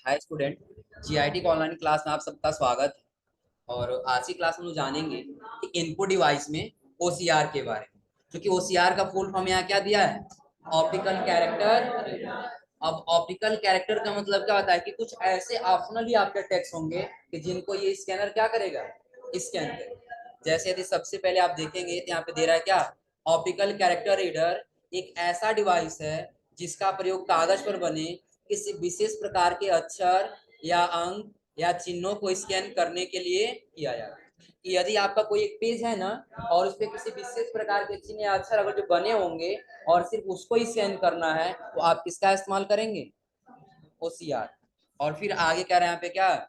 Hi student, GIT का online class में आप सबका स्वागत है। और आज की क्लास में हम जानेंगे कि इनपुट डिवाइस में ओसीआर के बारे में। क्योंकि ओसीआर का फुल फॉर्म यहाँ क्या दिया है, ऑप्टिकल कैरेक्टर। अब ऑप्टिकल कैरेक्टर का मतलब क्या होता है कि कुछ ऐसे ऑप्शनली आपके टेक्स्ट होंगे कि जिनको ये स्कैनर क्या करेगा, स्कैन करेगा। जैसे यदि सबसे पहले आप देखेंगे तो यहाँ पे दे रहा है क्या, ऑप्टिकल कैरेक्टर रीडर एक ऐसा डिवाइस है जिसका प्रयोग कागज पर बने किसी विशेष प्रकार के अक्षर या अंक या चिन्हों को स्कैन करने के लिए किया जाता है। यदि आपका कोई एक पेज है ना, और उस पर किसी विशेष प्रकार के चिन्ह या अक्षर अगर जो बने होंगे और सिर्फ उसको ही स्कैन करना है तो आप किसका इस्तेमाल करेंगे, ओसीआर। और फिर आगे कह रहे हैं यहाँ पे क्या,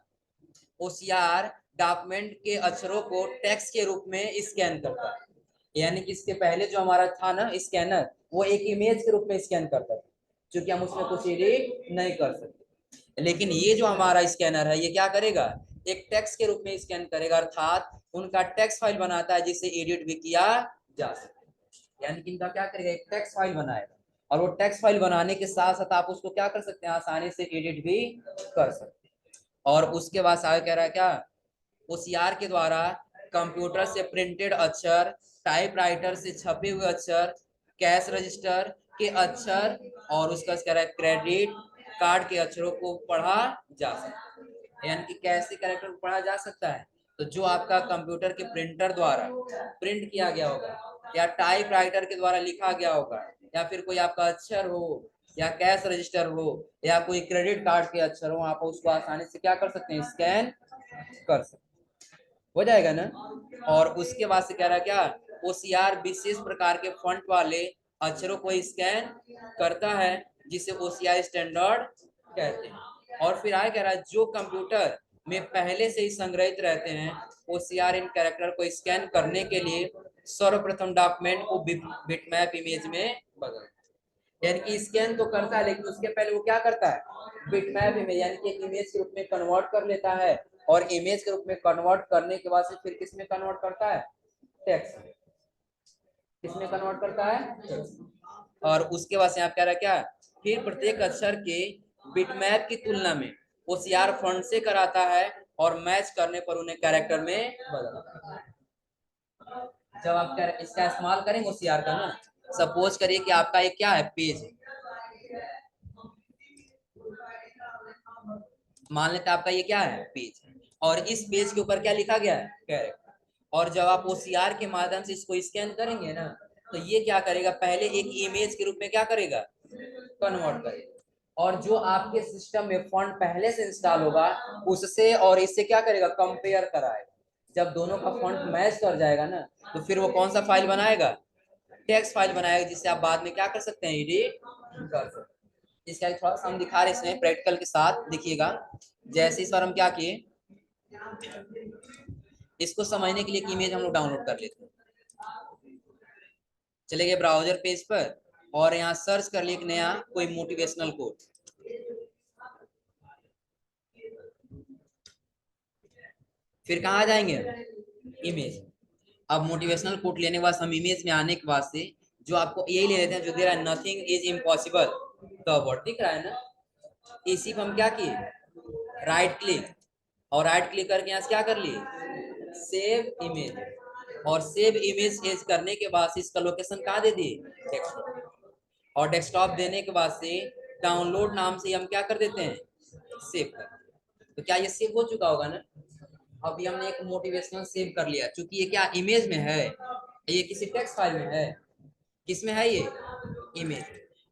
ओसीआर डॉक्यूमेंट के अक्षरों को टेक्स्ट के रूप में स्कैन करता है। यानी कि इसके पहले जो हमारा था ना स्कैनर, वो एक इमेज के रूप में स्कैन करता था, क्योंकि हम उसमें कुछ एडिट नहीं कर सकते। लेकिन ये जो हमारा स्कैनर है ये क्या करेगा, एक टेक्स्ट के रूप में स्कैन करेगा, अर्थात उनका टेक्स्ट फाइल बनाता है जिसे एडिट भी किया जा सकता है। यानी कि इनका क्या करेगा, एक टेक्स्ट फाइल बनाएगा, और वो टेक्स्ट फाइल बनाने के साथ साथ आप उसको क्या कर सकते हैं, आसानी से एडिट भी कर सकते हैं। और उसके बाद आगे कह रहा है क्या, ओसीआर के द्वारा कंप्यूटर से प्रिंटेड अक्षर, टाइपराइटर से छपे हुए अक्षर, कैश रजिस्टर के अक्षर और उसका कह रहा है क्रेडिट कार्ड के अक्षरों को पढ़ा जा सकता है। यानी कि कैसे कैरेक्टर को पढ़ा जा सकता है, तो जो आपका कंप्यूटर के प्रिंटर द्वारा प्रिंट किया गया होगा या टाइपराइटर के द्वारा लिखा गया होगा या फिर कोई आपका अक्षर हो या कैश रजिस्टर हो या कोई क्रेडिट कार्ड के अक्षर हो, आप उसको आसानी से क्या कर सकते हैं, स्कैन कर सकते हो जाएगा ना। और उसके बाद से कह रहा है क्या, ओसीआर विशेष प्रकार के फॉन्ट वाले अक्षरों को स्कैन करता है जिसे ओसीआर स्टैंडर्ड कहते हैं। और फिर आगे कह रहा है जो कंप्यूटर में पहले से ही संग्रहित रहते हैं, ओसीआर इन कैरेक्टर को स्कैन करने के लिए सर्वप्रथम डॉक्यूमेंट को बिटमैप इमेज में बदलता है। यानी कि स्कैन तो करता है लेकिन उसके पहले वो क्या करता है, बिटमैप इमेज यानी कि एक इमेज के रूप में कन्वर्ट कर लेता है, और इमेज के रूप में कन्वर्ट करने के बाद से फिर किस में कन्वर्ट करता है, टेक्स्ट। किसमें कन्वर्ट करता है, टेक्स्ट। और उसके बाद से आप कह रहा है क्या, फिर प्रत्येक अक्षर के बिटमैप की तुलना में ओसीआर फॉन्ट से कराता है और मैच करने पर उन्हें कैरेक्टर में बदलता है। जब आप इसका इस्तेमाल करेंगे ओसीआर का ना, सपोज करिए कि आपका एक क्या है, पेज है। मान लेते हैं आपका ये क्या है, पेज, और इस पेज के ऊपर क्या लिखा गया है, कैरेक्टर। और जब आप ओसीआर के माध्यम से इसको स्कैन करेंगे ना, तो ये क्या करेगा, पहले एक इमेज के रूप में क्या करेगा, कन्वर्ट करेगा। और जो आपके सिस्टम में फॉन्ट पहले से इंस्टॉल होगा उससे और इससे क्या करेगा, कंपेयर कराएगा। जब दोनों का फॉन्ट मैच कर जाएगा ना, तो फिर वो कौन सा फाइल बनाएगा, टेक्स्ट फाइल बनाएगा, जिससे आप बाद में क्या कर सकते हैं, एडिट कर सकते हैं। इसका थोड़ा सा हम दिखा रहे इसमें प्रैक्टिकल के साथ, देखिएगा। जैसे इस बार हम क्या किए, इसको समझने के लिए एक इमेज हम लोग डाउनलोड कर लेते हैं। चले गए ब्राउजर पेज पर और यहाँ सर्च कर लिए एक नया कोई मोटिवेशनल कोट। फिर कहाँ जाएंगे, इमेज। अब मोटिवेशनल कोट लेने के बाद हम इमेज में आने के बाद से जो आपको यही ले लेते हैं, जो दे रहा है nothing is impossible, the word दिख रहा है ना। इसी पर हम क्या किए, राइट क्लिक, और राइट क्लिक करके यहाँ से क्या कर लिए, सेव इमेज। और सेव इमेज एज करने के बाद से इसका लोकेशन कहाँ दे दिए, डेस्कटॉप। और डेस्कटॉप देने के बाद से डाउनलोड नाम से हम क्या कर देते हैं, सेव कर। तो क्या ये सेव हो चुका होगा ना। अभी हमने एक मोटिवेशनल सेव कर लिया, क्योंकि ये क्या इमेज में है, ये किसी टेक्स्ट फाइल में है। किसमें है ये, इमेज।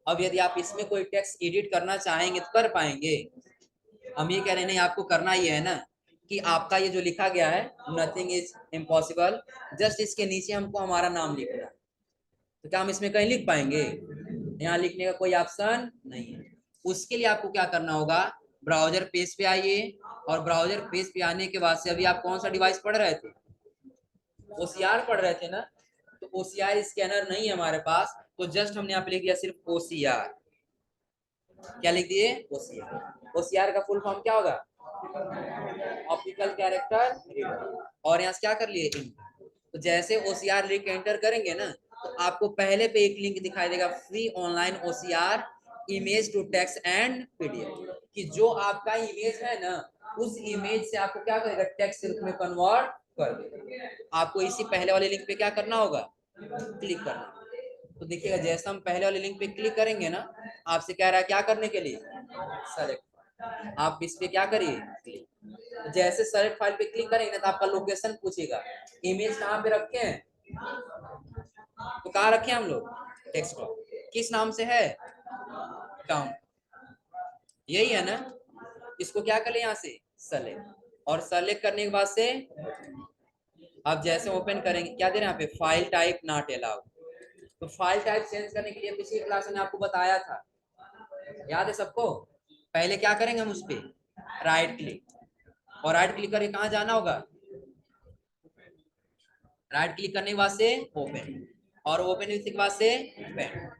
अब यदि आप इसमें कोई टेक्स्ट एडिट करना चाहेंगे तो कर पाएंगे। हम ये कह रहे हैं नहीं, आपको करना ये है ना कि आपका ये जो लिखा गया है नथिंग इज इम्पॉसिबल, जस्ट इसके नीचे हमको हमारा नाम लिखना है। तो क्या हम इसमें कहीं लिख पाएंगे, यहाँ लिखने का कोई ऑप्शन नहीं है। उसके लिए आपको क्या करना होगा, ब्राउजर पेज पे आइए, और ब्राउजर पेज पे आने के बाद से अभी आप कौन सा डिवाइस पढ़ रहे थे, ओसीआर पढ़ रहे थे ना। तो ओसीआर स्कैनर नहीं है हमारे पास, तो जस्ट हमने यहाँ पे लिख दिया सिर्फ ओसीआर। क्या लिख दिए, ओसीआर। ओसीआर का फुल फॉर्म क्या होगा, ऑप्टिकल कैरेक्टर रीडर। और यहाँ से क्या कर लिए, तो जैसे ओसीआर लिंक एंटर करेंगे ना, तो आपको पहले पे एक लिंक दिखाई देगा, free online OCR image to text and PDF, कि जो आपका इमेज है ना उस इमेज से आपको क्या करेगा, टेक्स्ट के रूप में कन्वर्ट कर देगा। आपको इसी पहले वाले लिंक पे क्या करना होगा, क्लिक करना। तो देखिएगा जैसे हम पहले वाले लिंक पे क्लिक करेंगे ना, आपसे कह रहा है क्या करने के लिए, सेलेक्ट। आप इस पे क्या करिए, क्लिक। जैसे सेलेक्ट फाइल पे क्लिक करेंगे ना तो आपका लोकेशन पूछेगा, इमेज कहाँ पे रखे हैं, तो कहाँ रखे हैं हम लोग, डेस्कटॉप। किस नाम से है, डाउन, यही है ना। इसको क्या करें यहाँ से सेलेक्ट, और सेलेक्ट करने के बाद से आप जैसे ओपन करेंगे क्या दे रहे हैं यहाँ पे, फाइल टाइप नॉट अलाउड। तो फाइल टाइप चेंज करने के लिए पिछली क्लास में आपको बताया था, याद है सबको। पहले क्या करेंगे हम, उस पे राइट क्लिक, और राइट क्लिक करके कहाँ जाना होगा, राइट क्लिक करने के बाद से ओपन, और ओपन के बाद से पेंट,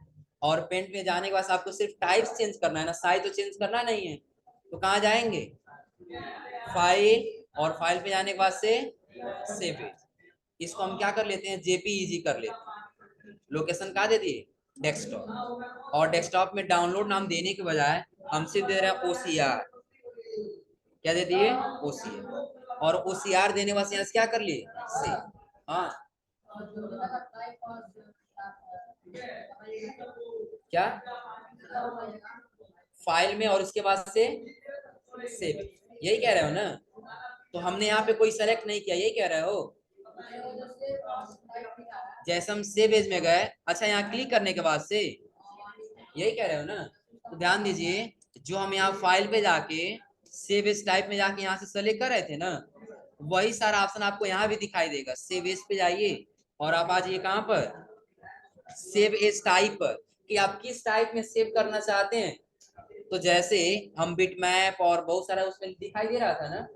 और पेंट में जाने के बाद आपको सिर्फ टाइप्स चेंज करना है ना, साइज तो चेंज करना नहीं है। तो कहाँ जाएंगे, फाइल, और फाइल पे जाने के बाद से सेव इज। इसको हम क्या कर लेते हैं, जेपीईजी कर लेते हैं। लोकेशन कहाँ दे दिए, डेस्कटॉप, और डेस्कटॉप में डाउनलोड नाम देने के बजाय हम सिर्फ दे रहे हैं ओसीआर। क्या दे दिए, ओसीआर, और ओसीआर देने के बाद यहाँ से क्या कर लिए, सेव। हाँ क्या, फाइल में और उसके बाद से सेव, यही कह रहे हो ना। तो हमने यहाँ पे कोई सेलेक्ट नहीं किया, यही कह रहे हो। जैसे हम सेव एज में गए, अच्छा यहाँ क्लिक करने के बाद से, यही कह रहे हो ना। तो ध्यान दीजिए, जो हम यहाँ फाइल पे जाके सेव एज टाइप में जाके यहाँ से सेलेक्ट कर रहे थे ना, वही सारा ऑप्शन आपको यहाँ भी दिखाई देगा। सेव एज पे जाइए और आप आ जाइए कहाँ पर, सेव एज टाइप पर, कि आप किस टाइप में सेव करना चाहते हैं। तो जैसे हम बिटमैप और बहुत सारा उसमें दिखाई दे रहा था ना,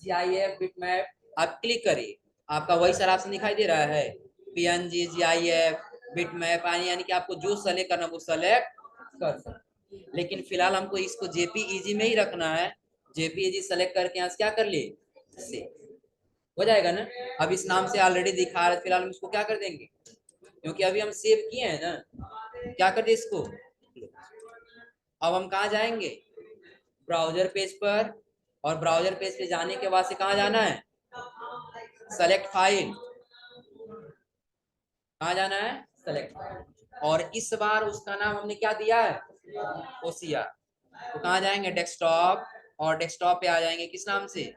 जीआईएफ बिटमैप, आप क्लिक करिए, आपका वही सारा ऑप्शन दिखाई दे रहा है, पीएनजी, जीआईएफ, बिटमैप, यानी कि आपको जो सेलेक्ट करना वो सेलेक्ट कर सकते। लेकिन फिलहाल हमको इसको जेपीईजी में ही रखना है। जेपीईजी सेलेक्ट करके यहाँ से क्या कर लिए, सेव हो जाएगा ना। अब इस नाम से ऑलरेडी दिखा रहे, फिलहाल हम इसको क्या कर देंगे, क्योंकि अभी हम सेव किए हैं ना, क्या कर दे इसको। अब हम कहाँ जाएंगे, ब्राउजर पेज पर, और ब्राउजर पेज पे जाने के बाद से कहाँ जाना है, सेलेक्ट फाइल, कहाँ जाना है, सेलेक्ट फाइल, और इस बार उसका नाम हमने क्या दिया है, ओसीआर। तो कहाँ जाएंगे, डेस्कटॉप, और डेस्कटॉप पे आ जाएंगे किस नाम से,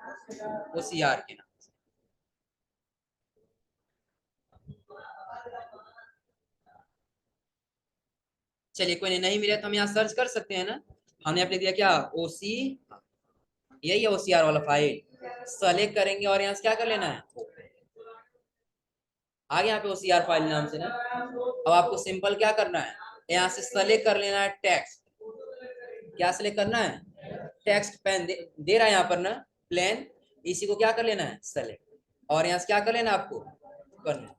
ओसीआर के नाम। चलिए कोई नहीं मिले तो हम यहाँ सर्च कर सकते हैं ना। हमने अपने दिया क्या, ओसी, यही है ओसीआर वाला फाइल, सेलेक्ट करेंगे और यहाँ से क्या कर लेना है, आगे यहाँ पे ओसीआर फाइल नाम से ना। अब आपको सिंपल क्या करना है, यहाँ से सेलेक्ट कर लेना है टेक्स्ट, क्या सेलेक्ट करना है, टेक्स्ट पेन दे रहा है यहाँ पर ना, प्लेन, इसी को क्या कर लेना है, सेलेक्ट, और यहाँ से क्या कर लेना आपको, करना।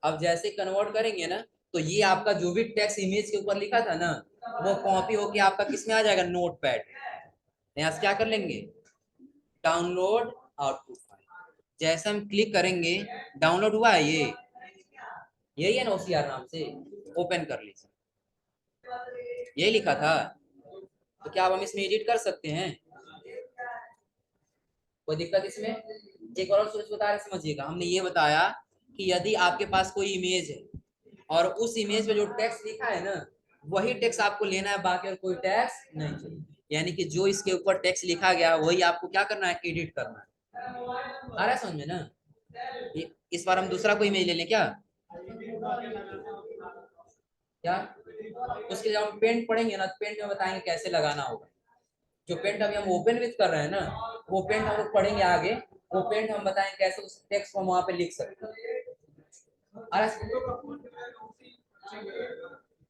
अब जैसे कन्वर्ट करेंगे ना, तो ये आपका जो भी टेक्स्ट इमेज के ऊपर लिखा था ना, वो कॉपी होके आपका किस में आ जाएगा, नोट पैड। यहाँ से क्या कर लेंगे, डाउनलोड आउटपुट फाइल, जैसे हम क्लिक करेंगे डाउनलोड हुआ है, ये यही है ना ओसीआर नाम से, ओपन कर लीजिए, यही लिखा था। तो क्या अब हम इसमें एडिट कर सकते हैं, कोई दिक्कत इसमें। एक और सोच बता रहे, समझिएगा, हमने ये बताया कि यदि आपके पास कोई इमेज है और उस इमेज में जो टेक्स्ट लिखा है ना, वही टेक्स्ट आपको लेना है, बाकी और कोई टेक्स्ट नहीं चाहिए। यानी कि जो इसके ऊपर टेक्स्ट लिखा गया वही आपको क्या करना है, एडिट करना है। आ रहा है समझ में ना। इस बार हम दूसरा कोई इमेज ले लें क्या, क्या उसके लिए हम पेंट पढ़ेंगे ना, पेंट में बताएंगे कैसे लगाना होगा। जो पेंट अभी हम ओपन विथ कर रहे हैं ना, वो पेंट हम लोग पढ़ेंगे आगे, वो पेंट हम बताएंगे कैसे उस टेक्स्ट को हम वहां पे लिख सकते हैं।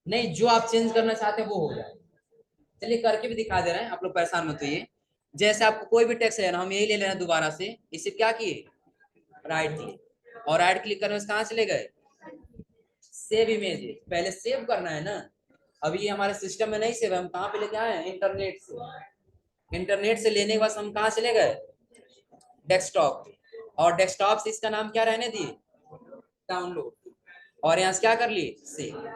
नहीं, जो आप चेंज करना चाहते हैं वो हो जाए। चलिए करके भी दिखा दे रहे हैं, आप लोग परेशान मत होइए। जैसे आपको कोई भी टेक्स्ट लेना, हम यही ले लेना दोबारा से, इसे क्या किए, राइट क्लिक, और राइट क्लिक करने से कहाँ चले गए, सेव इमेज, पहले सेव करना है ना। अभी ये हमारे सिस्टम में नहीं सेव है, हम कहाँ पे लेके आए हैं, इंटरनेट से। इंटरनेट से लेने के बाद हम कहाँ चले गए, डेस्कटॉप, और डेस्कटॉप से इसका नाम क्या रहने दिए, डाउनलोड, और यहाँ से क्या कर लिए, सेव।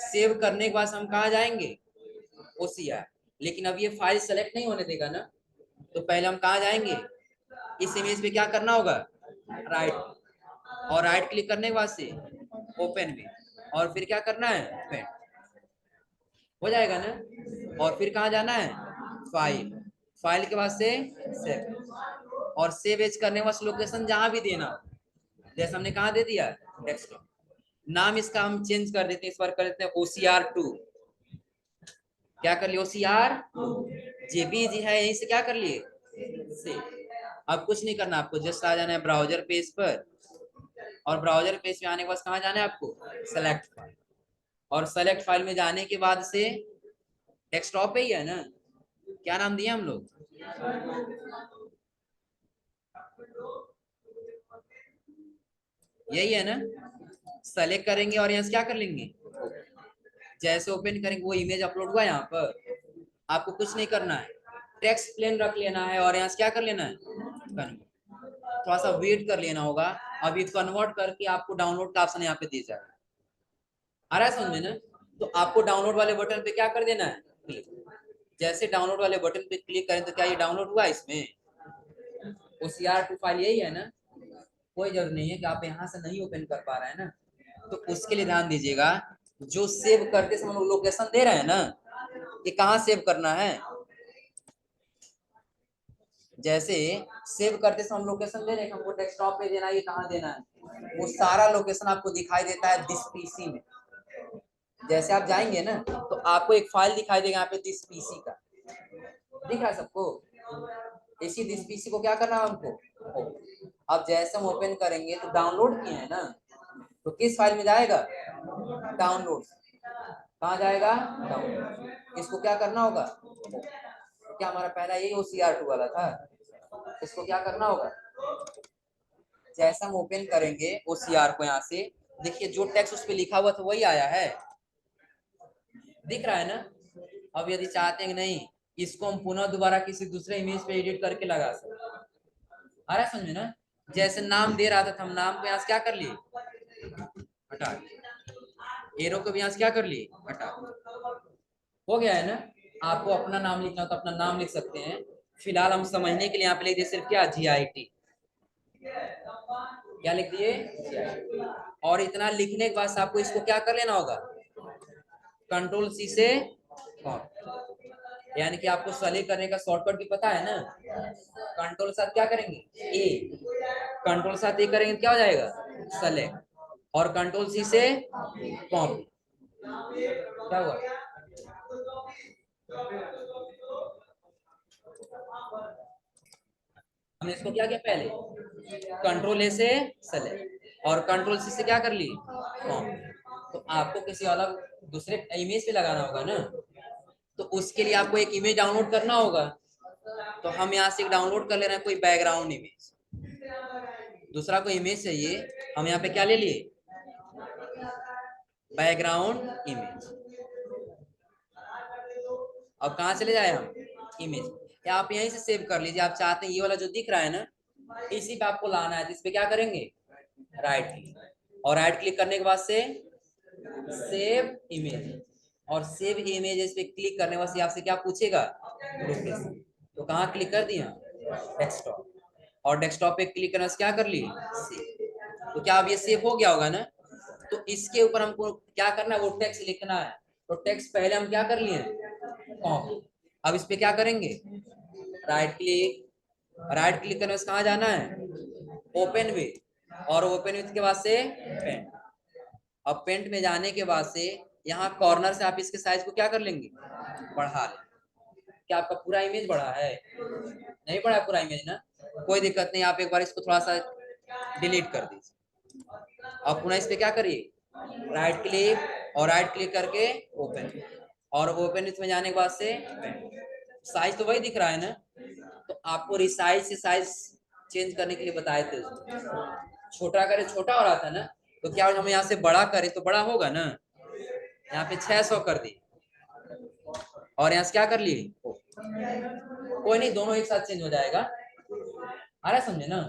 सेव करने के बाद हम कहाँ जाएंगे, OCR, लेकिन अब ये फाइल सेलेक्ट नहीं होने देगा ना, तो पहले हम कहाँ जाएंगे, इस इमेज पे क्या करना होगा, राइट, और राइट क्लिक करने के बाद से ओपन में, और फिर क्या करना है, पेंट, हो जाएगा ना। और फिर कहाँ जाना है, फाइल, फाइल के बाद से सेव, और सेव एज करने के बाद लोकेशन जहां भी देना, जैसे हमने कहा दे दिया डेस्कटॉप। नाम इसका हम चेंज कर देते हैं, इस बार कर देते हैं OCR2। क्या कर लिए, OCR JPG है, यहीं से क्या कर लिए, से। अब कुछ नहीं करना आपको, जस्ट आ जाना है ब्राउजर पेज पर, और ब्राउजर पेज पे आने के बाद कहाँ जाना है आपको, सेलेक्ट फाइल, और सेलेक्ट फाइल में जाने के बाद से डेस्कटॉप पे ही है ना, क्या नाम दिया हम लोग, यही है ना। सेलेक्ट करेंगे और यहाँ से क्या कर लेंगे, जैसे ओपन करेंगे वो इमेज अपलोड हुआ यहाँ पर, आपको कुछ नहीं करना है, टेक्स्ट प्लेन रख लेना है, और यहाँ से क्या कर लेना है, थोड़ा सा वेट कर लेना होगा। अभी कन्वर्ट करके आपको डाउनलोड का ऑप्शन यहाँ पे दिया जाएगा, आ रहा है समझ में ना। तो आपको डाउनलोड वाले बटन पे क्या कर देना है, क्लिक। जैसे डाउनलोड वाले बटन पे क्लिक करें तो क्या ये डाउनलोड हुआ, इसमें OCR2 फाइल यही है ना। कोई जरूरी नहीं है कि आप यहाँ से नहीं ओपन कर पा रहे हैं ना, तो उसके लिए ध्यान दीजिएगा, जो सेव करते समय हम लोकेशन दे रहे हैं ना, कि कहाँ सेव करना है, जैसे सेव करते समय हम लोकेशन दे रहे हैं, हमको डेस्कटॉप पे देना है, ये कहाँ देना है, वो सारा लोकेशन आपको दिखाई देता है दिस PC में। जैसे आप जाएंगे ना, तो आपको एक फाइल दिखाई देगा यहाँ पे दिस PC का, दिख रहा है सबको। इसी दिस PC को क्या करना है हमको, अब जैसे हम ओपन करेंगे तो डाउनलोड किए हैं ना, तो किस फाइल में जाएगा, डाउनलोड, कहाँ जाएगा, डाउनलोड। इसको क्या करना होगा, क्या हमारा पहला यही OCR2 वाला था, इसको क्या करना होगा, जैसा हम ओपन करेंगे OCR को, यहाँ से देखिए जो टेक्स्ट उस पर लिखा हुआ था वही आया है, दिख रहा है ना। अब यदि चाहते हैं कि नहीं, इसको हम पुनः दोबारा किसी दूसरे इमेज पे एडिट करके लगा सकते, आ रहा है समझ में ना। जैसे नाम दे रहा था, हम नाम को यहाँ से क्या कर लिए, हटा, एरो को भी यहाँ से क्या कर लिए, हटा, हो गया है ना। आपको अपना नाम लिखना हो तो अपना नाम लिख सकते हैं, फिलहाल हम समझने के लिए यहाँ पे लिख दिए सिर्फ क्या, GIT, क्या लिख दिए, GIT। और इतना लिखने के बाद आपको इसको क्या कर लेना होगा, Ctrl+C से कॉपी, यानी कि आपको सेलेक्ट करने का शॉर्टकट भी पता है ना, कंट्रोल साथ क्या करेंगे, ए, कंट्रोल साथ ए करेंगे क्या हो जाएगा, सेलेक्ट, और Ctrl+C से कॉपी, क्या हुआ, हमने इसको क्या किया, पहले Ctrl+A से सेलेक्ट, और Ctrl+C से क्या कर ली, कॉपी। तो आपको किसी अलग दूसरे इमेज पे लगाना होगा ना, तो उसके लिए आपको एक इमेज डाउनलोड करना होगा। तो हम यहाँ से डाउनलोड कर ले रहे हैं कोई बैकग्राउंड इमेज, दूसरा कोई इमेज चाहिए, हम यहाँ पे क्या ले लिए, बैकग्राउंड इमेज। अब कहाँ चले जाए हम, इमेज, या आप यहीं से सेव कर लीजिए, आप चाहते हैं ये वाला जो दिख रहा है ना, इसी पे आपको लाना है, तो इस पे क्या करेंगे, राइट क्लिक, और राइट क्लिक करने के बाद से सेव इमेज, और सेव इमेजेस पे क्लिक करने बाद से आपसे क्या पूछेगा, लोकेशन, तो कहाँ क्लिक कर दिया, डेस्कटॉप, और डेस्कटॉप पे क्लिक करने से क्या कर ली, सेव। तो क्या अब ये सेव हो गया होगा ना। तो इसके ऊपर हमको क्या करना है, वो टेक्स्ट लिखना है, तो टेक्स्ट पहले हम क्या कर लिए, कॉपी। अब इस पे क्या करेंगे, राइट क्लिक, राइट क्लिक करने से कहाँ जाना है, ओपन विथ, और ओपन विथ के बाद से पेंट। अब पेंट में जाने के बाद से यहाँ कॉर्नर से आप इसके साइज को क्या कर लेंगे, बढ़ा लें। क्या आपका पूरा इमेज बढ़ा है, नहीं बढ़ा पूरा इमेज ना, कोई दिक्कत नहीं, आप एक बार इसको थोड़ा सा डिलीट कर दीजिए। अब पुनः इस पे क्या करिए, राइट क्लिक, और राइट क्लिक करके ओपन, और ओपन विथ में जाने के बाद से साइज तो वही दिख रहा है ना। तो आपको रिसाइज से साइज चेंज करने के लिए बताए थे, छोटा करे छोटा हो रहा था ना, तो क्या हम यहाँ से बड़ा करें तो बड़ा होगा ना, यहाँ पे 600 कर दी, और यहाँ से क्या कर लिए, कोई नहीं, दोनों एक साथ चेंज हो जाएगा, आ रहा समझे ना।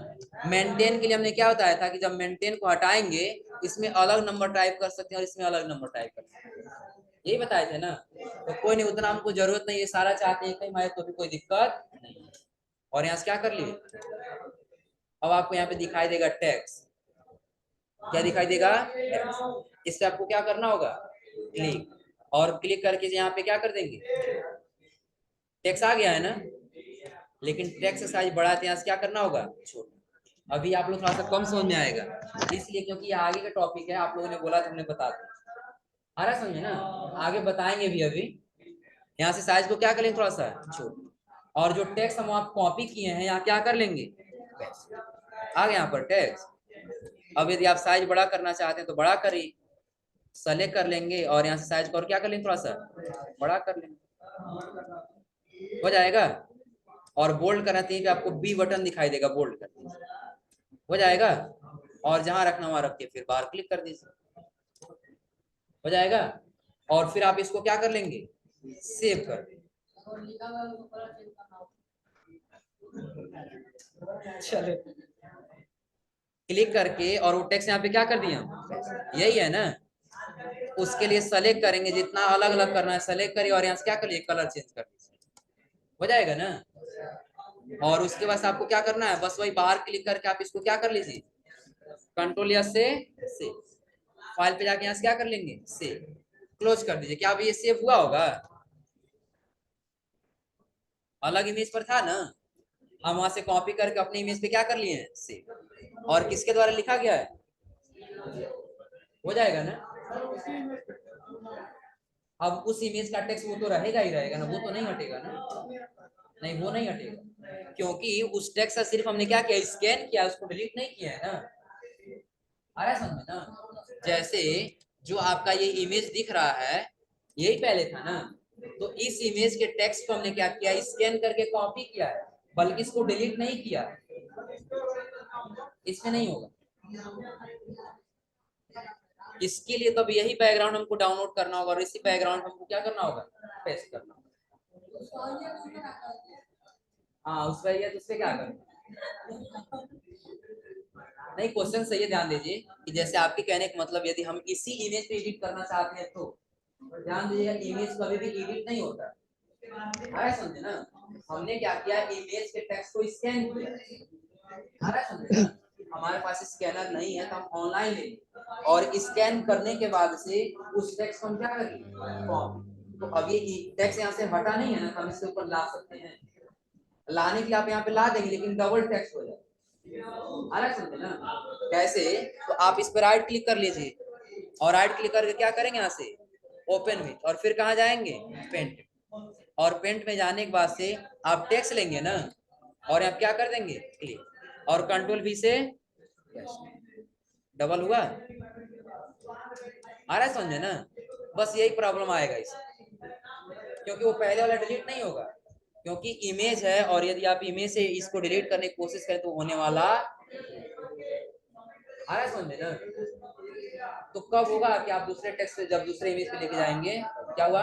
मेंटेन के लिए हमने क्या बताया था कि जब मेंटेन को हटाएंगे, इसमें अलग नंबर टाइप कर सकते हैं और इसमें अलग नंबर टाइप कर सकते हैं, यही बताए थे ना। तो कोई नहीं, उतना हमको जरूरत नहीं है, सारा चाहते हैं कहीं हमारे, तो भी कोई दिक्कत नहीं है। और यहाँ से क्या कर लिए, अब आपको यहाँ पे दिखाई देगा टैक्स, क्या दिखाई देगा टैक्स। इससे आपको क्या करना होगा, क्लिक, और क्लिक करके यहाँ पे क्या कर देंगे, टैक्स आ गया है ना। लेकिन टैक्स साइज बढ़ाते हैं, क्या करना होगा, छोटा। अभी आप लोग थोड़ा सा कम समझ में आएगा, इसलिए क्योंकि ये आगे का टॉपिक है, आप लोगों ने बोला तो हमने बता दिया। आ रहा समझे ना, आगे बताएंगे भी। अभी यहाँ से साइज को क्या करेंगे, थोड़ा सा छोटा, और जो टेक्स्ट हम आप कॉपी किए हैं यहाँ क्या कर लेंगे, आ गया यहाँ पर टेक्स्ट। अब यदि आप साइज बड़ा करना चाहते हैं तो बड़ा करिए, सेलेक्ट कर लेंगे और यहाँ से साइज को और क्या कर लेंगे, थोड़ा सा बड़ा कर लेंगे, हो जाएगा। और बोल्ड करना चाहिए, आपको बी बटन दिखाई देगा, बोल्ड कर दीजिए, हो जाएगा। और जहां रखना वहां रख के फिर बाहर क्लिक कर दीजिए, हो जाएगा। और फिर आप इसको क्या कर लेंगे, सेव कर देंगे। चलो, क्लिक करके और वो टेक्स्ट यहाँ पे क्या कर दिया, यही है ना। उसके लिए सेलेक्ट करेंगे, जितना अलग अलग करना है सेलेक्ट करिए, और यहाँ से क्या करिए, कलर चेंज कर दीजिए, हो जाएगा ना। और उसके बाद आपको क्या करना है, बस वही बाहर क्लिक करके आप इसको क्या कर लीजिए, कंट्रोल या से फाइल पे जाके यहाँ से क्या कर लेंगे, सेव, क्लोज कर दीजिए। क्या अभी ये सेव हुआ होगा, अलग इमेज पर था ना, हम वहां से कॉपी करके अपने इमेज पे क्या कर लिए हैं, सेव, और किसके द्वारा लिखा गया है, हो जाएगा ना। अब उस इमेज का टेक्स्ट वो तो रहेगा ही रहेगा ना, वो तो नहीं हटेगा ना, नहीं वो नहीं हटेगा, क्योंकि उस टेक्स्ट का सिर्फ हमने क्या किया, स्कैन किया, उसको डिलीट नहीं किया है ना। आ रहा है समझ में ना। जैसे जो आपका ये इमेज दिख रहा है, यही पहले था ना, तो इस इमेज के टेक्स्ट को हमने क्या किया, स्कैन करके कॉपी किया है, बल्कि इसको डिलीट नहीं किया, इसमें नहीं होगा। इसके लिए तब यही बैकग्राउंड हमको डाउनलोड करना होगा, और इसी बैकग्राउंड हमको क्या करना होगा, पेस्ट करना होगा। हाँ उस पर तो उससे क्या करना, नहीं क्वेश्चन सही है, ध्यान दीजिए कि जैसे आपके कहने का मतलब यदि हम इसी इमेज पे एडिट करना चाहते हैं तो ध्यान दीजिएगा, इमेज कभी भी एडिट नहीं होता, अरे समझे ना। हमने क्या किया, इमेज के टेक्स्ट को स्कैन किया, अरे समझे ना। हमारे पास स्कैनर नहीं है तो हम ऑनलाइन ले, और स्कैन करने के बाद से उस टेक्स्ट को हम क्या करेंगे, कॉपी। तो अब ये टेक्स्ट यहाँ से हटा नहीं है ना, तो हम इसके ऊपर ला सकते हैं, लाने के लिए आप यहाँ पे ला देंगे, लेकिन डबल टेक्स्ट हो जाए, अलग समझे ना। कैसे, तो आप इस पर राइट क्लिक कर लीजिए, और राइट क्लिक करके क्या करेंगे, यहाँ से ओपन विथ, और फिर कहाँ जाएंगे, पेंट, और पेंट में जाने के बाद से आप टेक्स्ट लेंगे ना, और आप क्या कर देंगे, क्लिक, और कंट्रोल V से डबल हुआ, आ रहा है समझे ना। बस यही प्रॉब्लम आएगा इसमें, क्योंकि वो पहले वाला डिलीट नहीं होगा, क्योंकि इमेज है, और यदि आप इमेज से इसको डिलीट करने की कोशिश करें तो होने वाला, आ रहा है समझे ना। तो कब होगा कि आप दूसरे टेक्स्ट पे, जब दूसरे इमेज पे लेके जाएंगे, क्या हुआ,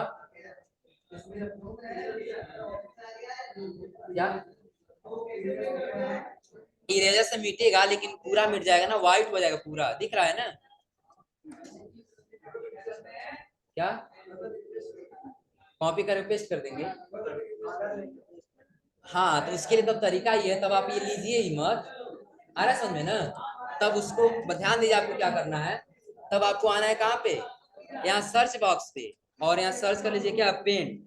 क्या इरेजर से मिटेगा, लेकिन पूरा मिट जाएगा ना, व्हाइट हो जाएगा, पूरा दिख रहा है ना, क्या कॉपी करके पेस्ट कर देंगे। हाँ तो इसके लिए तब तरीका ये है, तब आप ये लीजिए ही मत, आ रहा समझ में ना। तब उसको ध्यान दीजिए, आपको क्या करना है, तब आपको आना है कहाँ पे, यहाँ सर्च बॉक्स पे, और यहाँ सर्च कर लीजिए क्या, पेंट।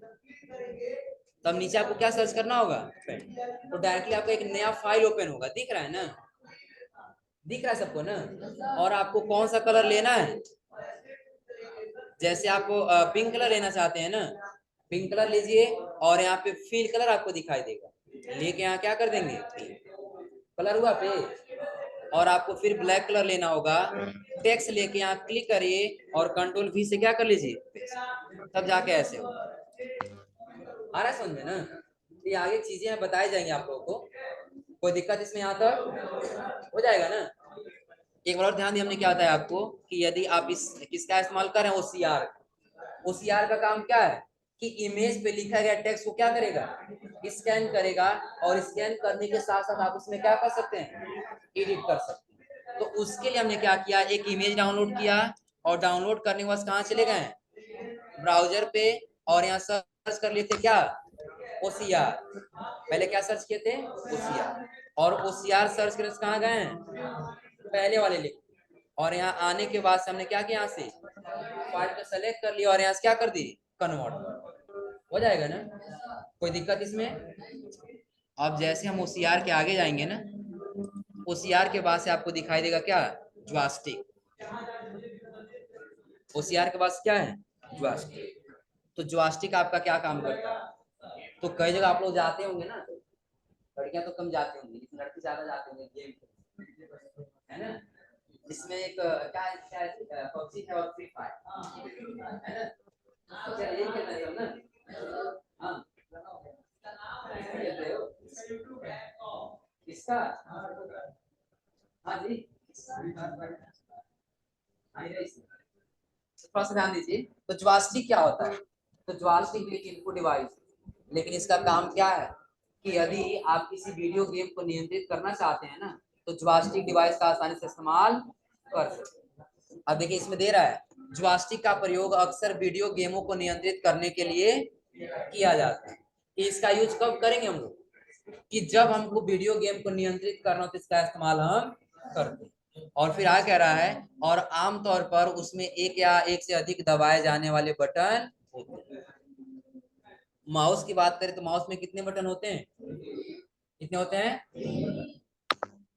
तब नीचे आपको क्या सर्च करना होगा, पेंट, तो डायरेक्टली आपको एक नया फाइल ओपन होगा, दिख रहा है ना, दिख रहा है सबको ना। और आपको कौन सा कलर लेना है, जैसे आप पिंक कलर लेना चाहते हैं ना, पिंक कलर लीजिए, और यहाँ पे फील कलर आपको दिखाई देगा, लेके यहाँ क्या कर देंगे, कलर हुआ पे, और आपको फिर ब्लैक कलर लेना होगा, टेक्स्ट लेके यहाँ क्लिक करिए, और कंट्रोल V से क्या कर लीजिए, तब जाके ऐसे हो, आ रहा है समझ में ना। ये आगे चीजें बताई जाएंगी आप लोगों को, कोई दिक्कत इसमें यहाँ तक हो जाएगा ना। एक बार और ध्यान दिए, हमने क्या बताया आपको कि यदि आप इस किसका इस्तेमाल करें, OCR, OCR का काम क्या है कि इमेज पे लिखा गया टेक्स्ट को क्या करेगा, स्कैन करेगा, और स्कैन करने के साथ साथ आप उसमें क्या कर सकते हैं, एडिट कर सकते हैं। तो उसके लिए हमने क्या किया, एक इमेज डाउनलोड किया, और डाउनलोड करने के बाद कहाँ चले गए, ब्राउजर पे, और यहाँ सर्च कर लेते क्या, OCR। पहले क्या सर्च किए थे, OCR, और OCR सर्च करने से कहाँ गए हैं, पहले वाले लिंक। और यहाँ आने के बाद से हमने क्या किया, यहाँ से फाइल को सेलेक्ट कर लिया और यहाँ से क्या कर दी, कन्वर्ट। हो जाएगा ना, कोई दिक्कत इसमें। अब जैसे हम OCR के आगे जाएंगे ना, OCR के बाद से आपको दिखाई देगा क्या, ज्वास्टिक। OCR के पास क्या है, ज्वास्टिक। तो ज्वास्टिक आपका क्या काम करता है, तो कई जगह आप लोग जाते होंगे ना, लड़कियां तो कम जाते होंगे लेकिन लड़के ज्यादा जाते होंगे गेम, है ना। इसमें एक क्या क्या पबजी है और फ्री फायर है ना, तो यही खेलना है ना। हाँ खेलते हो इसका, हाँ जी, थोड़ा सा ध्यान दीजिए। तो ज्वास्टिक क्या होता है, तो ज्वास्टिक एक इनपुट डिवाइस, लेकिन इसका काम क्या है कि यदि आप किसी वीडियो गेम को नियंत्रित करना चाहते हैं ना, तो ज्वास्टिक डिवाइस का आसानी से इस्तेमाल कर सकते हैं। अब देखिए इसमें दे रहा है, ज्वास्टिक का प्रयोग अक्सर वीडियो गेमों को नियंत्रित करने के लिए किया जाता है। कि इसका यूज कब करेंगे हम लोग, कि जब हमको वीडियो गेम को नियंत्रित करना हो तो इसका इस्तेमाल हम करते हैं। और फिर आ कह रहा है, और आमतौर पर उसमें एक या एक से अधिक दबाए जाने वाले बटन होते हैं। माउस की बात करें तो माउस में कितने बटन होते हैं, कितने होते हैं।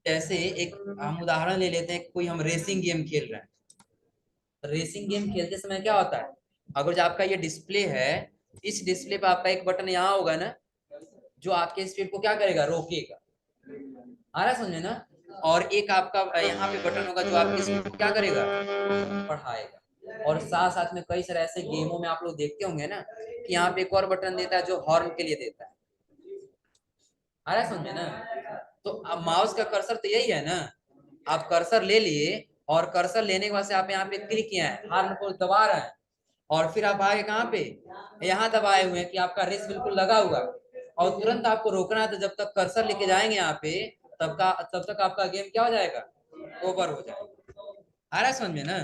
जैसे एक हम उदाहरण ले लेते हैं, कोई हम रेसिंग गेम खेल रहे हैं, रेसिंग गेम खेलते समय क्या होता है, अगर जो आपका ये डिस्प्ले है, इस डिस्प्ले पे आपका एक बटन यहाँ होगा ना, जो आपके स्पीड को क्या करेगा, रोकेगा। आ रहा समझे ना। और एक आपका यहाँ पे बटन होगा जो आपकी स्पीड को क्या करेगा, बढ़ाएगा। और साथ साथ में कई सारे ऐसे गेमों में आप लोग देखते होंगे ना, कि यहाँ पे एक और बटन देता है जो हॉर्न के लिए देता है। आ रहा समझे ना। तो अब माउस का कर्सर तो यही है ना, आप कर्सर ले लिए और कर्सर लेने के बाद से आप यहाँ पे क्लिक किया है, हॉर्न को दबा रहे हैं, और फिर आप आगे कहाँ पे, यहाँ दबाए हुए हैं कि आपका रेस बिल्कुल लगा हुआ, और तुरंत आपको रोकना है, तो जब तक कर्सर लेके जाएंगे यहाँ पे, तब तक आपका गेम क्या हो जाएगा, ओवर हो जाएगा। आ रहा है समझ में ना।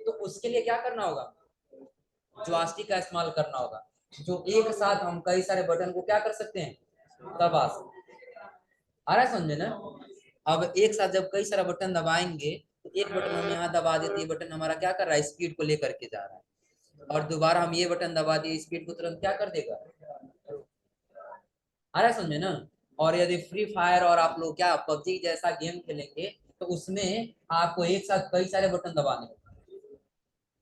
तो उसके लिए क्या करना होगा, ज्वास्टिक का इस्तेमाल करना होगा, जो एक साथ हम कई सारे बटन को क्या कर सकते हैं, दबा सकते हैं। आ रहा है समझे ना। अब एक साथ जब कई सारा बटन दबाएंगे, तो एक बटन हम यहाँ दबा देते, ये बटन हमारा क्या कर रहा है, स्पीड को लेकर के जा रहा है, और दोबारा हम ये बटन दबा दिए, स्पीड को तुरंत क्या कर देगा। आ रहा है समझे ना। और यदि फ्री फायर और आप लोग क्या पबजी जैसा गेम खेलेंगे, तो उसमें आपको एक साथ कई सारे बटन दबाने होंगे।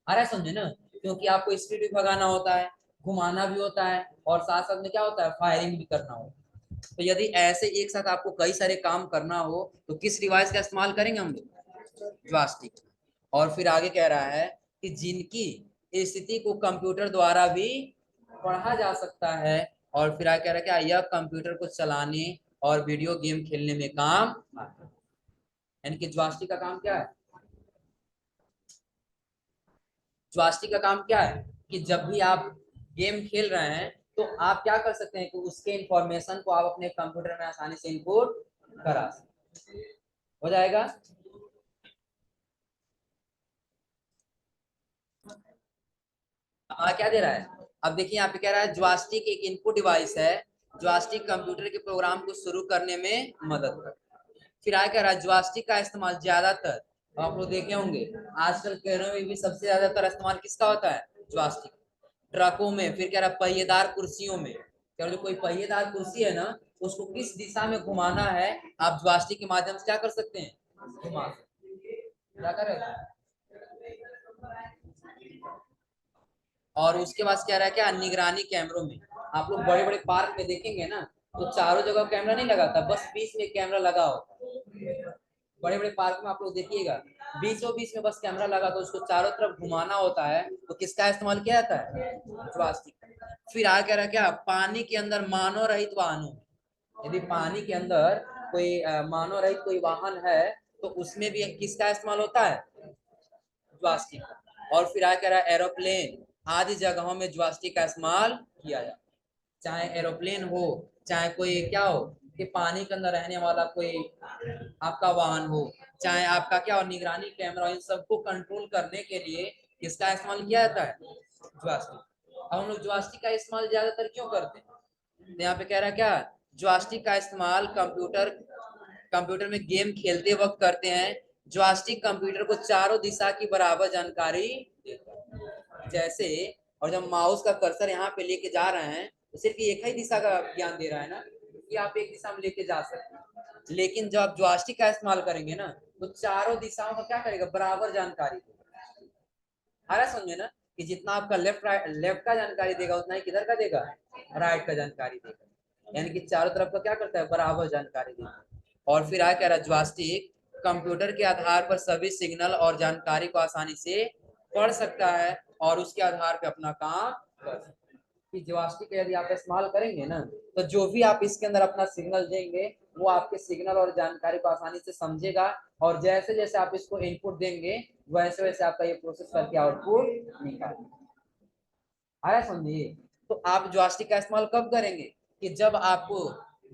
आ रहा है समझे ना, क्योंकि आपको स्पीड भी भगाना होता है, घुमाना भी होता है, और साथ साथ में क्या होता है, फायरिंग भी करना होता है। तो यदि ऐसे एक साथ आपको कई सारे काम करना हो, तो किस डिवाइस का इस्तेमाल करेंगे हम लोग, ज्वास्टिक। और फिर आगे कह रहा है कि जिनकी स्थिति को कंप्यूटर द्वारा भी पढ़ा जा सकता है, और फिर आगे कह रहा है क्या, यह कंप्यूटर को चलाने और वीडियो गेम खेलने में काम आता है। यानी कि ज्वास्टिक का काम क्या है, ज्वास्टिक का काम क्या है, कि जब भी आप गेम खेल रहे हैं, तो आप क्या कर सकते हैं कि उसके इंफॉर्मेशन को आप अपने कंप्यूटर में आसानी से इनपुट करा सकते हैं। हो जाएगा। क्या दे रहा है, अब देखिए यहाँ पे कह रहा है ज्वास्टिक एक इनपुट डिवाइस है, ज्वास्टिक कंप्यूटर के प्रोग्राम को शुरू करने में मदद करता है। फिर आगे कह रहा है ज्वास्टिक का इस्तेमाल ज्यादातर, आप लोग देखे होंगे आजकल ट्रेनों में भी सबसे ज्यादातर इस्तेमाल किसका होता है, ज्वास्टिक। ट्रकों में, फिर कह रहा है पहिएदार कुर्सियों में, क्या जो कोई पहिएदार कुर्सी है ना, उसको किस दिशा में घुमाना है, आप ज्वास्टिक के माध्यम से क्या कर सकते हैं, घुमा सकते हैं। क्या करेगा। और उसके बाद कह रहा है क्या, निगरानी कैमरों में, आप लोग बड़े बड़े पार्क में देखेंगे ना, तो चारों जगह कैमरा नहीं लगाता, बस बीच में कैमरा लगा होता है। बड़े बड़े पार्क में आप लोग देखिएगा, बीचों बीच में बस कैमरा लगा, तो उसको चारों तरफ घुमाना होता है, तो किसका इस्तेमाल किया जाता है, प्लास्टिक। फिर आगे कह रहा है क्या, पानी के अंदर मानव रहित वाहनों, यदि पानी के अंदर कोई मानव रहित कोई वाहन है, तो उसमें भी किसका इस्तेमाल होता है, ज्वास्टिक। और फिर आगे कह रहा है एरोप्लेन आदि जगहों में ज्वास्टिक का इस्तेमाल किया जाता है। चाहे एरोप्लेन हो, चाहे कोई क्या हो, कि पानी के अंदर रहने वाला कोई आपका वाहन हो, चाहे आपका क्या हो, निगरानी कैमरा, इन सबको कंट्रोल करने के लिए किसका इस्तेमाल किया जाता है? जॉयस्टिक। अब हम लोग जॉयस्टिक का इस्तेमाल ज्यादातर क्यों करते हैं? तो यहाँ पे कह रहा है क्या, जॉयस्टिक का इस्तेमाल कंप्यूटर में गेम खेलते वक्त करते हैं। जॉयस्टिक कंप्यूटर को चारों दिशा की बराबर जानकारी देता है। जैसे, और जब माउस का कर्सर यहाँ पे लेके जा रहे हैं तो सिर्फ एक ही दिशा का ज्ञान दे रहा है ना, कि आप एक दिशा में लेके जा सकते हैं। लेकिन जब आप जॉयस्टिक का इस्तेमाल करेंगे ना, तो चारों दिशाओं का क्या करेगा, बराबर जानकारी देगा। आ रहा समझे ना, कि जितना आपका लेफ्ट का जानकारी देगा उतना ही किधर का देगा, राइट का जानकारी देगा। यानी कि चारों तरफ का क्या करता है, बराबर जानकारी देगा। और फिर आया कह रहा जॉयस्टिक कंप्यूटर के आधार पर सभी सिग्नल और जानकारी को आसानी से पढ़ सकता है और उसके आधार पर अपना काम कर सकता है। कि जॉयस्टिक का यदि आप इस्तेमाल करेंगे ना, तो जो भी आप इसके अंदर अपना सिग्नल देंगे वो आपके सिग्नल और जानकारी को आसानी से समझेगा, और जैसे जैसे आप इसको इनपुट देंगे वैसे वैसे आपका ये प्रोसेस करके आउटपुट निकालेगा। आया समझिए। तो आप जॉयस्टिक का इस्तेमाल कब करेंगे, कि जब आपको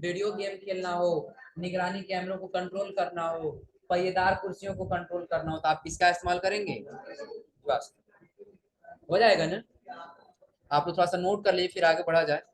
वीडियो गेम खेलना हो, निगरानी कैमरों को कंट्रोल करना हो, पहिएदार कुर्सियों को कंट्रोल करना हो, तो आप किसका इस्तेमाल करेंगे, जॉयस्टिक। हो जाएगा ना। आप लोग थोड़ा सा नोट कर लीजिए फिर आगे बढ़ा जाए।